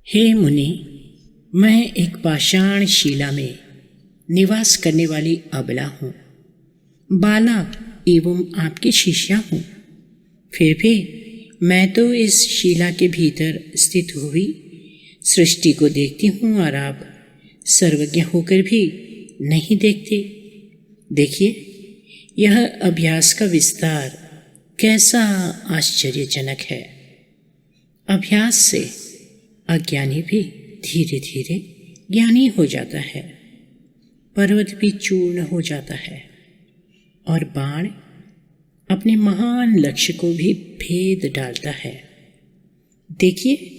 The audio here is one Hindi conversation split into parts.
हे मुनि, मैं एक पाषाण शिला में निवास करने वाली अबला हूँ, बाला एवं आपकी शिष्या हूँ। फिर भी मैं तो इस शिला के भीतर स्थित हुई सृष्टि को देखती हूँ और आप सर्वज्ञ होकर भी नहीं देखते। देखिए, यह अभ्यास का विस्तार कैसा आश्चर्यजनक है। अभ्यास से अज्ञानी भी धीरे धीरे ज्ञानी हो जाता है, पर्वत भी चूर्ण हो जाता है और बाण अपने महान लक्ष्य को भी भेद डालता है। देखिए,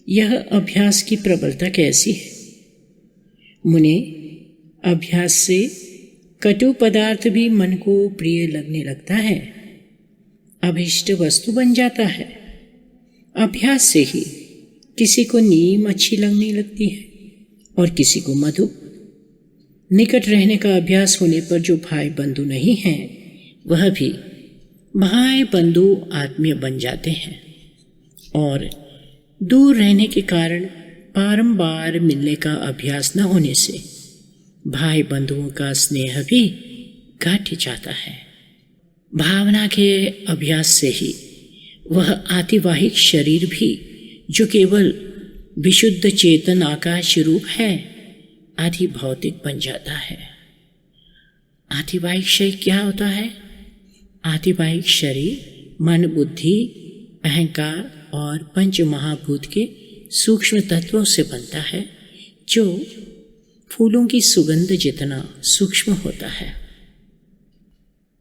यह अभ्यास की प्रबलता कैसी है। मुने, अभ्यास से कटु पदार्थ भी मन को प्रिय लगने लगता है, अभिष्ट वस्तु बन जाता है। अभ्यास से ही किसी को नीम अच्छी लगने लगती है और किसी को मधु। निकट रहने का अभ्यास होने पर जो भाई बंधु नहीं हैं, वह भी भाई बंधु आत्मीय बन जाते हैं और दूर रहने के कारण बारंबार मिलने का अभ्यास न होने से भाई बंधुओं का स्नेह भी घट जाता है। भावना के अभ्यास से ही वह आतिवाहिक शरीर भी, जो केवल विशुद्ध चेतन आकाश रूप है, आधि भौतिक बन जाता है। आतिवाहिक शरीर क्या होता है? आतिवाहिक शरीर मन, बुद्धि, अहंकार और पंच महाभूत के सूक्ष्म तत्वों से बनता है, जो फूलों की सुगंध जितना सूक्ष्म होता है।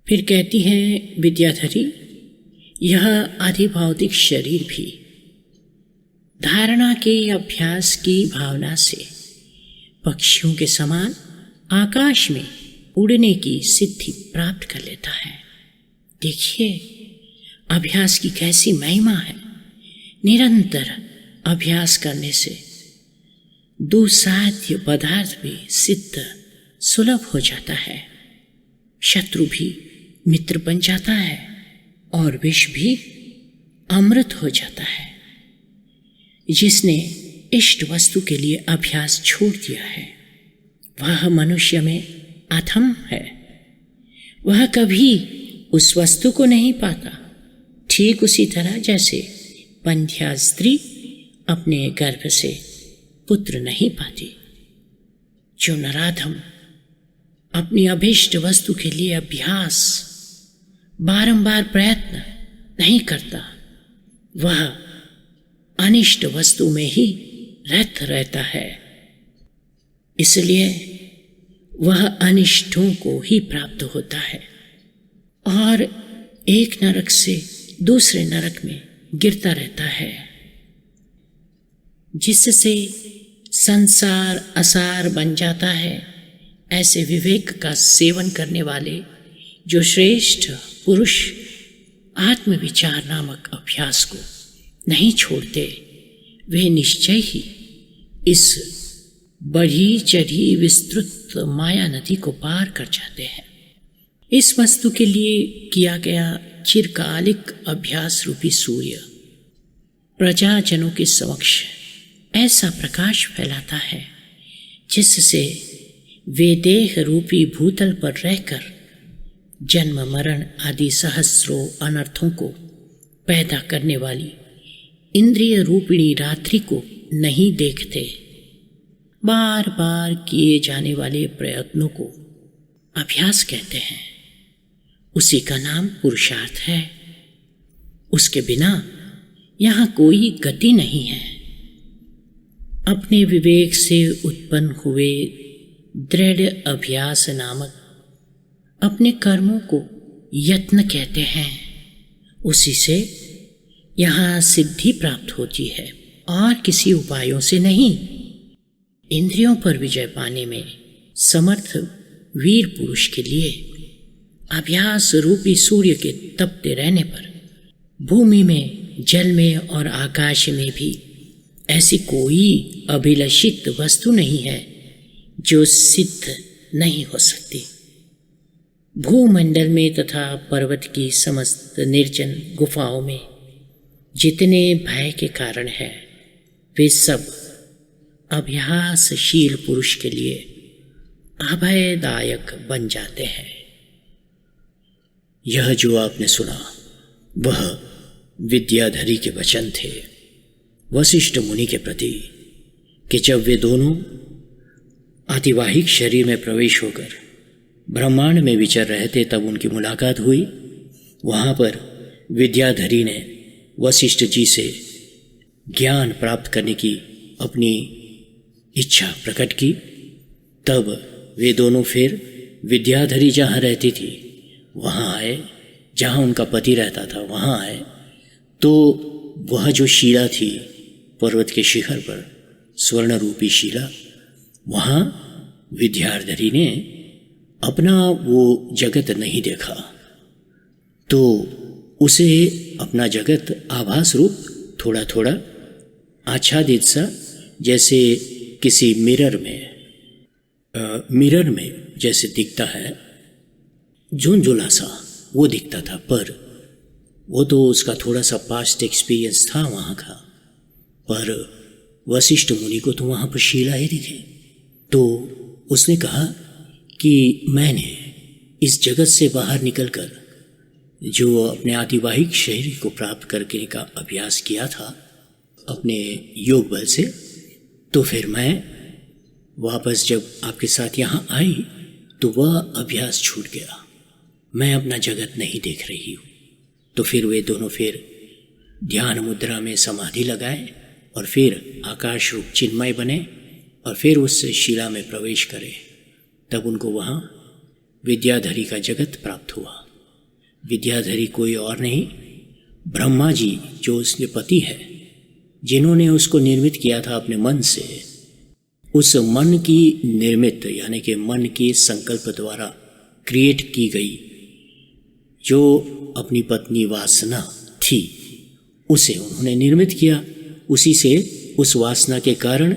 फिर कहती हैं विद्याधरी, यह आधिभौतिक शरीर भी धारणा के अभ्यास की भावना से पक्षियों के समान आकाश में उड़ने की सिद्धि प्राप्त कर लेता है। देखिए, अभ्यास की कैसी महिमा है। निरंतर अभ्यास करने से दुस्साध्य पदार्थ भी सिद्ध सुलभ हो जाता है, शत्रु भी मित्र बन जाता है और विष भी अमृत हो जाता है। जिसने इष्ट वस्तु के लिए अभ्यास छोड़ दिया है, वह मनुष्य में अधम है। वह कभी उस वस्तु को नहीं पाता, ठीक उसी तरह जैसे पंध्या स्त्री अपने गर्भ से पुत्र नहीं पाती। जो नराधम अपनी अभिष्ट वस्तु के लिए अभ्यास बारंबार प्रयत्न नहीं करता, वह अनिष्ट वस्तु में ही रत रहता है। इसलिए वह अनिष्टों को ही प्राप्त होता है और एक नरक से दूसरे नरक में गिरता रहता है, जिससे संसार असार बन जाता है। ऐसे विवेक का सेवन करने वाले जो श्रेष्ठ पुरुष आत्मविचार नामक अभ्यास को नहीं छोड़ते, वे निश्चय ही इस बढ़ी चढ़ी विस्तृत माया नदी को पार कर जाते हैं। इस वस्तु के लिए किया गया चिरकालिक अभ्यास रूपी सूर्य प्रजाजनों के समक्ष ऐसा प्रकाश फैलाता है, जिससे वे देह रूपी भूतल पर रहकर जन्म मरण आदि सहस्रों अनर्थों को पैदा करने वाली इंद्रिय रूपिणी रात्रि को नहीं देखते। बार बार किए जाने वाले प्रयत्नों को अभ्यास कहते हैं। उसी का नाम पुरुषार्थ है। उसके बिना यहाँ कोई गति नहीं है। अपने विवेक से उत्पन्न हुए दृढ़ अभ्यास नामक अपने कर्मों को यत्न कहते हैं। उसी से यहाँ सिद्धि प्राप्त होती है और किसी उपायों से नहीं। इंद्रियों पर विजय पाने में समर्थ वीर पुरुष के लिए अभ्यास रूपी सूर्य के तपते रहने पर भूमि में, जल में और आकाश में भी ऐसी कोई अभिलषित वस्तु नहीं है जो सिद्ध नहीं हो सकती। भूमंडल में तथा पर्वत की समस्त निर्जन गुफाओं में जितने भय के कारण है, वे सब अभ्यासशील पुरुष के लिए अभयदायक बन जाते हैं। यह जो आपने सुना वह विद्याधरी के वचन थे वशिष्ठ मुनि के प्रति, कि जब वे दोनों आतिवाहिक शरीर में प्रवेश होकर ब्रह्मांड में विचर रहे थे तब उनकी मुलाकात हुई। वहाँ पर विद्याधरी ने वशिष्ठ जी से ज्ञान प्राप्त करने की अपनी इच्छा प्रकट की। तब वे दोनों फिर विद्याधरी जहाँ रहती थी वहाँ आए, जहाँ उनका पति रहता था वहाँ आए। तो वह जो शिला थी पर्वत के शिखर पर, स्वर्ण रूपी शिला, वहाँ विद्याधरी ने अपना वो जगत नहीं देखा, तो उसे अपना जगत आभास रूप थोड़ा थोड़ा आच्छादित सा, जैसे किसी मिरर में जैसे दिखता है, झुंझुला सा वो दिखता था। पर वो तो उसका थोड़ा सा पास्ट एक्सपीरियंस था वहाँ का। पर वशिष्ठ मुनि को तो वहाँ पर शिला ही दिखे। तो उसने कहा कि मैंने इस जगत से बाहर निकलकर जो अपने आतिवाहिक शरीर को प्राप्त करने का अभ्यास किया था अपने योग बल से, तो फिर मैं वापस जब आपके साथ यहाँ आई तो वह अभ्यास छूट गया, मैं अपना जगत नहीं देख रही हूँ। तो फिर वे दोनों फिर ध्यान मुद्रा में समाधि लगाए और फिर आकाश रूप चिन्मय बने और फिर उस शिला में प्रवेश करे। तब उनको वहाँ विद्याधरी का जगत प्राप्त हुआ। विद्याधरी कोई और नहीं, ब्रह्मा जी जो उसके पति है, जिन्होंने उसको निर्मित किया था अपने मन से। उस मन की निर्मित यानी कि मन के संकल्प द्वारा क्रिएट की गई जो अपनी पत्नी वासना थी, उसे उन्होंने निर्मित किया। उसी से, उस वासना के कारण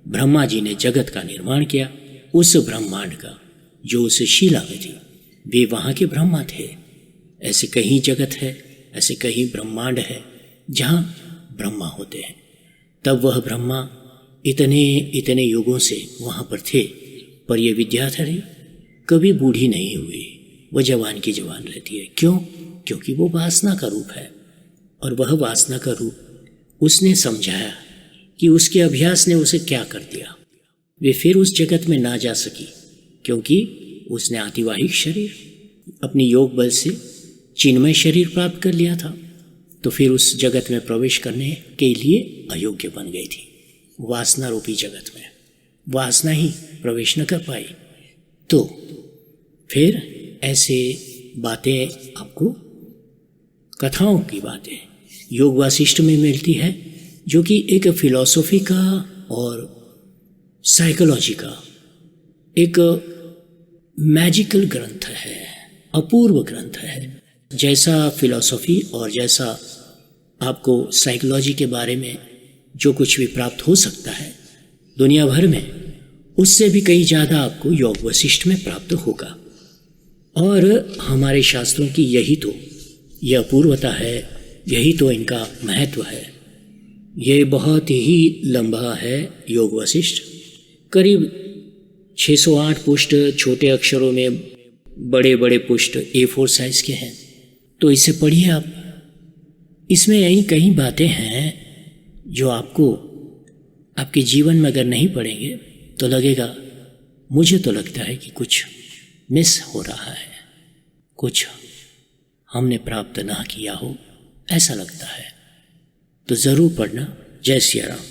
ब्रह्मा जी ने जगत का निर्माण किया। उस ब्रह्मांड का जो उस शिला में थी, वे वहाँ के ब्रह्मा थे। ऐसे कहीं जगत है, ऐसे कहीं ब्रह्मांड है जहाँ ब्रह्मा होते हैं। तब वह ब्रह्मा इतने युगों से वहाँ पर थे, पर ये विद्याधरी कभी बूढ़ी नहीं हुई, वह जवान की जवान रहती है। क्यों? क्योंकि वो वासना का रूप है, और वह वासना का रूप उसने समझाया कि उसके अभ्यास ने उसे क्या कर दिया। वे फिर उस जगत में ना जा सकी, क्योंकि उसने आतिवाहिक शरीर अपनी योग बल से चिन्मय शरीर प्राप्त कर लिया था। तो फिर उस जगत में प्रवेश करने के लिए अयोग्य बन गई थी। वासना रूपी जगत में वासना ही प्रवेश न कर पाई। तो फिर ऐसे बातें आपको, कथाओं की बातें योग वासिष्ठ में मिलती है, जो कि एक फिलॉसफी का और साइकोलॉजी का एक मैजिकल ग्रंथ है, अपूर्व ग्रंथ है। जैसा फिलॉसफी और जैसा आपको साइकोलॉजी के बारे में जो कुछ भी प्राप्त हो सकता है दुनिया भर में, उससे भी कहीं ज़्यादा आपको योग वशिष्ठ में प्राप्त होगा। और हमारे शास्त्रों की यही तो यह अपूर्वता है, यही तो इनका महत्व है। ये बहुत ही लंबा है योग वशिष्ठ, करीब 608 पुष्ट छोटे अक्षरों में, बड़े बड़े पुष्ट A4 साइज के हैं। तो इसे पढ़िए आप। इसमें यही कई बातें हैं जो आपको आपके जीवन में अगर नहीं पढ़ेंगे तो लगेगा, मुझे तो लगता है कि कुछ मिस हो रहा है, कुछ हमने प्राप्त ना किया हो, ऐसा लगता है। तो ज़रूर पढ़ना। जय सिया राम।